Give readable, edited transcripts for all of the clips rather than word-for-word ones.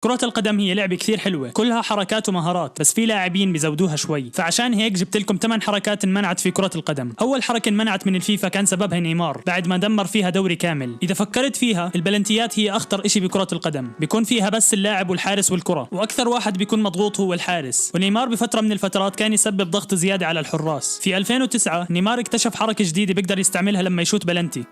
كرة القدم هي لعبة كثير حلوة، كلها حركات ومهارات، بس في لاعبين بيزودوها شوي، فعشان هيك جبت لكم 8 حركات انمنعت في كرة القدم. أول حركة انمنعت من الفيفا كان سببها نيمار بعد ما دمر فيها دوري كامل. إذا فكرت فيها البلنتيات هي أخطر إشي بكرة القدم، بيكون فيها بس اللاعب والحارس والكرة، وأكثر واحد بيكون مضغوط هو الحارس. ونيمار بفترة من الفترات كان يسبب ضغط زيادة على الحراس. في 2009 نيمار اكتشف حركة جديدة بيقدر يستعملها لما يشوت بلنتي.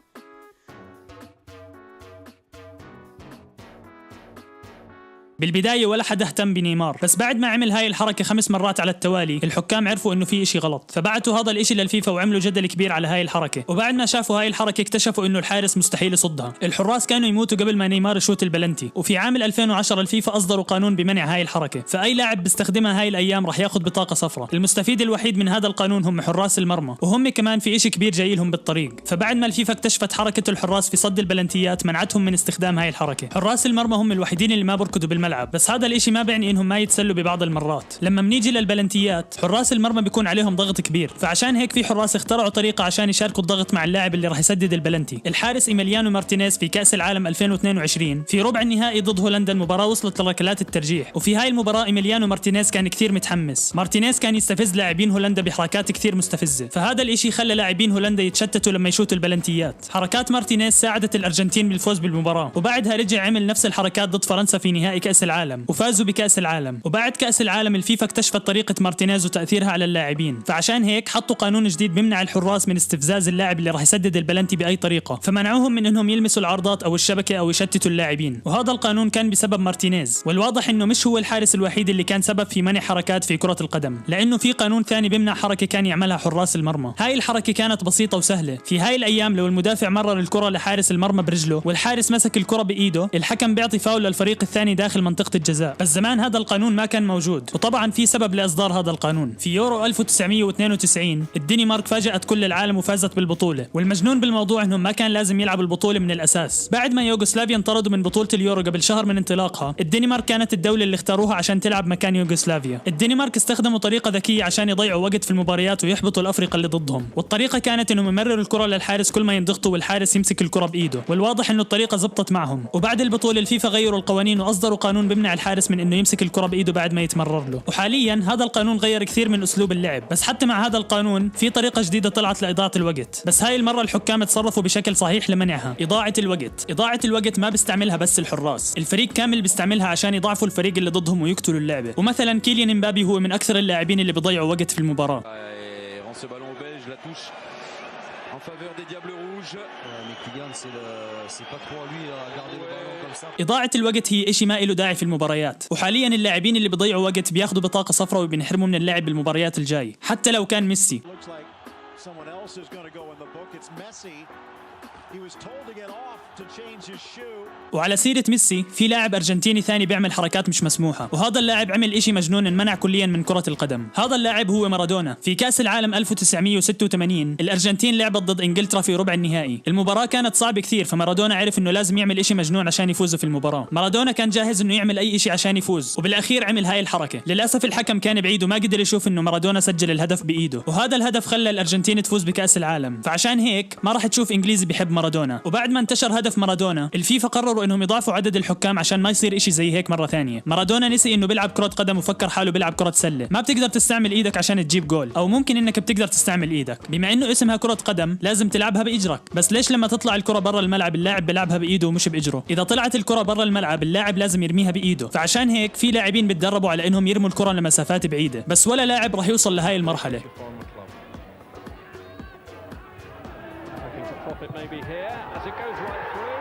بالبداية ولا حدا اهتم بنيمار، بس بعد ما عمل هاي الحركة 5 مرات على التوالي الحكام عرفوا انه في اشي غلط، فبعتوا هذا الاشي للفيفا وعملوا جدل كبير على هاي الحركة. وبعد ما شافوا هاي الحركة اكتشفوا انه الحارس مستحيل يصدها. الحراس كانوا يموتوا قبل ما نيمار يشوت البلنتي. وفي عام 2010 الفيفا اصدروا قانون بمنع هاي الحركة، فاي لاعب بيستخدمها هاي الايام راح ياخذ بطاقة صفراء. المستفيد الوحيد من هذا القانون هم حراس المرمى، وهم كمان في اشي كبير جاي لهم بالطريق. فبعد ما الفيفا اكتشفت حركة الحراس في صد البلنتيات منعتهم من استخدام هاي الحركة. حراس المرمى هم الوحيدين اللي ما بركضوا بالملعب، بس هذا الاشي ما بيعني انهم ما يتسلوا ببعض المرات. لما بنيجي للبلنتيات حراس المرمى بيكون عليهم ضغط كبير، فعشان هيك في حراس اخترعوا طريقة عشان يشاركوا الضغط مع اللاعب اللي راح يسدد البلنتي. الحارس إيميليانو مارتينيز في كأس العالم 2022 في ربع النهائي ضد هولندا المباراة وصلت لركلات الترجيح، وفي هاي المباراة إيميليانو مارتينيز كان كثير متحمس. مارتينيز كان يستفز لاعبين هولندا بحركات كثير مستفزة، فهذا الاشي خلى لاعبين هولندا يتشتتوا لما يشوتوا البلنتيات. حركات مارتينيز ساعدت الأرجنتين بالفوز بالمباراة، وبعدها رجع عمل نفس الحركات ضد فرنسا في نهائي كأس العالم وفازوا بكأس العالم. وبعد كأس العالم الفيفا اكتشفت طريقة مارتينيز وتأثيرها على اللاعبين، فعشان هيك حطوا قانون جديد بيمنع الحراس من استفزاز اللاعب اللي راح يسدد البلنتي بأي طريقة، فمنعوهم من انهم يلمسوا العارضات او الشبكة او يشتتوا اللاعبين. وهذا القانون كان بسبب مارتينيز، والواضح انه مش هو الحارس الوحيد اللي كان سبب في منع حركات في كرة القدم، لانه في قانون ثاني بيمنع حركة كان يعملها حراس المرمى. هاي الحركة كانت بسيطة وسهلة. في هاي الايام لو المدافع مرر الكرة لحارس المرمى برجله والحارس مسك الكرة بايده، الحكم بيعطي فاول للفريق الثاني داخل منطقة الجزاء. بس زمان هذا القانون ما كان موجود، وطبعا في سبب لاصدار هذا القانون. في يورو 1992 الدنمارك فاجأت كل العالم وفازت بالبطولة، والمجنون بالموضوع انهم ما كان لازم يلعبوا البطولة من الاساس. بعد ما يوغوسلافيا انطردوا من بطولة اليورو قبل شهر من انطلاقها، الدنمارك كانت الدولة اللي اختاروها عشان تلعب مكان يوغوسلافيا. الدنمارك استخدموا طريقة ذكية عشان يضيعوا وقت في المباريات ويحبطوا الافرقة اللي ضدهم، والطريقة كانت انهم يمرروا الكرة للحارس كل ما ينضغطوا والحارس يمسك الكرة بايده، والواضح انه الطريقة زبطت معهم. وبعد البطولة الفيفا غيروا القوانين واصدروا قانون بيمنع الحارس من انه يمسك الكرة بايده بعد ما يتمرر له. وحاليا هذا القانون غير كثير من اسلوب اللعب، بس حتى مع هذا القانون في طريقة جديدة طلعت لإضاعة الوقت، بس هاي المرة الحكام تصرفوا بشكل صحيح لمنعها. إضاعة الوقت. إضاعة الوقت ما بيستعملها بس الحراس، الفريق كامل بيستعملها عشان يضعفوا الفريق اللي ضدهم ويقتلوا اللعبة. ومثلا كيليان امبابي هو من أكثر اللاعبين اللي بيضيعوا وقت في المباراة. إضاعة الوقت هي إشي ما له داعي في المباريات، وحاليا اللاعبين اللي بيضيعوا وقت بياخذوا بطاقة صفراء وبينحرموا من اللعب بالمباريات الجاي، حتى لو كان ميسي. وعلى سيرة ميسي، في لاعب أرجنتيني ثاني بيعمل حركات مش مسموحة، وهذا اللاعب عمل إشي مجنون انمنع كليا من كرة القدم. هذا اللاعب هو مارادونا. في كأس العالم 1986 الأرجنتين لعبت ضد إنجلترا في ربع النهائي. المباراة كانت صعبة كثير، فمارادونا عرف إنه لازم يعمل إشي مجنون عشان يفوزوا في المباراة. مارادونا كان جاهز إنه يعمل أي إشي عشان يفوز، وبالأخير عمل هاي الحركة. للأسف الحكم كان بعيد وما قدر يشوف إنه مارادونا سجل الهدف بإيده، وهذا الهدف خلى الأرجنتين تفوز بكأس العالم. فعشان هيك ما راح تشوف إنجليزي بيحب مارادونا. وبعد ما انتشر هدف مارادونا الفيفا قرروا انهم يضاعفوا عدد الحكام عشان ما يصير اشي زي هيك مرة ثانية. مارادونا نسي انه بيلعب كرة قدم وفكر حاله بيلعب كرة سلة. ما بتقدر تستعمل ايدك عشان تجيب جول، او ممكن انك بتقدر تستعمل ايدك، بما انه اسمها كرة قدم لازم تلعبها باجرك. بس ليش لما تطلع الكرة برا الملعب اللاعب بيلعبها بايده ومش باجره؟ اذا طلعت الكرة برا الملعب اللاعب لازم يرميها بايده. فعشان هيك في لاعبين بتدربوا على انهم يرموا الكرة لمسافات بعيدة، بس ولا لاعب راح يوصل لهاي المرحلة.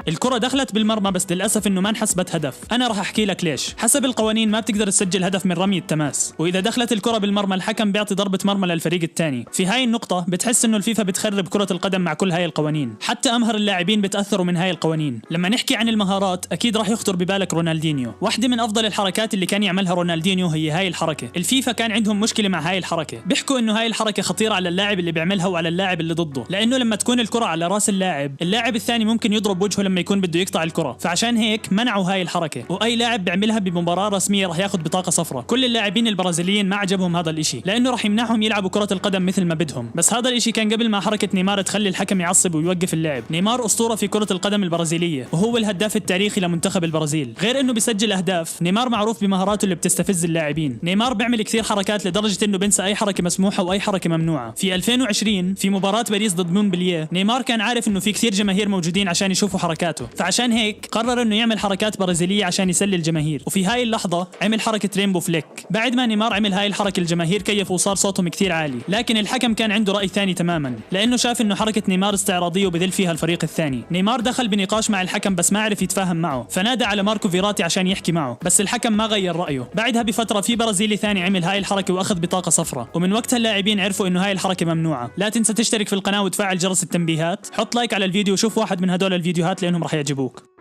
الكرة دخلت بالمرمى بس للأسف إنه ما انحسبت هدف. أنا راح أحكي لك ليش. حسب القوانين ما بتقدر تسجل هدف من رمي التماس، وإذا دخلت الكرة بالمرمى الحكم بيعطي ضربة مرمى للفريق الثاني. في هاي النقطة بتحس إنه الفيفا بتخرب كرة القدم مع كل هاي القوانين، حتى أمهر اللاعبين بتأثروا من هاي القوانين. لما نحكي عن المهارات أكيد راح يخطر ببالك رونالدينيو. واحدة من أفضل الحركات اللي كان يعملها رونالدينيو هي هاي الحركة. الفيفا كان عندهم مشكلة مع هاي الحركة، بيحكوا إنه هاي الحركة خطيرة على اللاعب اللي بيعملها وعلى اللاعب اللي ضده، لأنه لما تكون الكرة على راس اللاعب الثاني ممكن يضرب وجهه لما لما يكون بده يقطع الكرة، فعشان هيك منعوا هاي الحركة، واي لاعب بيعملها بمباراة رسمية راح ياخذ بطاقة صفراء. كل اللاعبين البرازيليين ما عجبهم هذا الاشي لانه راح يمنعهم يلعبوا كرة القدم مثل ما بدهم، بس هذا الاشي كان قبل ما حركة نيمار تخلي الحكم يعصب ويوقف اللعب. نيمار اسطورة في كرة القدم البرازيلية وهو الهداف التاريخي لمنتخب البرازيل، غير انه بيسجل اهداف. نيمار معروف بمهاراته اللي بتستفز اللاعبين. نيمار بيعمل كثير حركات لدرجة انه بنسى اي حركة مسموحة واي حركة ممنوعة. في 2020 في مباراة باريس ضد مونبلييه، نيمار كان عارف انه في كثير جماهير موجودين عشان يشوفوا حركاته، فعشان هيك قرر انه يعمل حركات برازيلية عشان يسلي الجماهير. وفي هاي اللحظة عمل حركة رينبو فليك. بعد ما نيمار عمل هاي الحركة الجماهير كيفوا وصار صوتهم كثير عالي، لكن الحكم كان عنده رأي ثاني تماما لانه شاف انه حركة نيمار استعراضية وبذل فيها الفريق الثاني. نيمار دخل بنقاش مع الحكم بس ما عرف يتفاهم معه، فنادى على ماركو فيراتي عشان يحكي معه، بس الحكم ما غير رأيه. بعدها بفترة في برازيلي ثاني عمل هاي الحركة واخذ بطاقة صفراء، ومن وقتها اللاعبين عرفوا انه هاي الحركة ممنوعة. لا تنسى تشترك في القناة وتفعل جرس التنبيهات. حط لايك على الفيديو وشوف واحد من هدول الفيديوهات لانهم راح يعجبوك.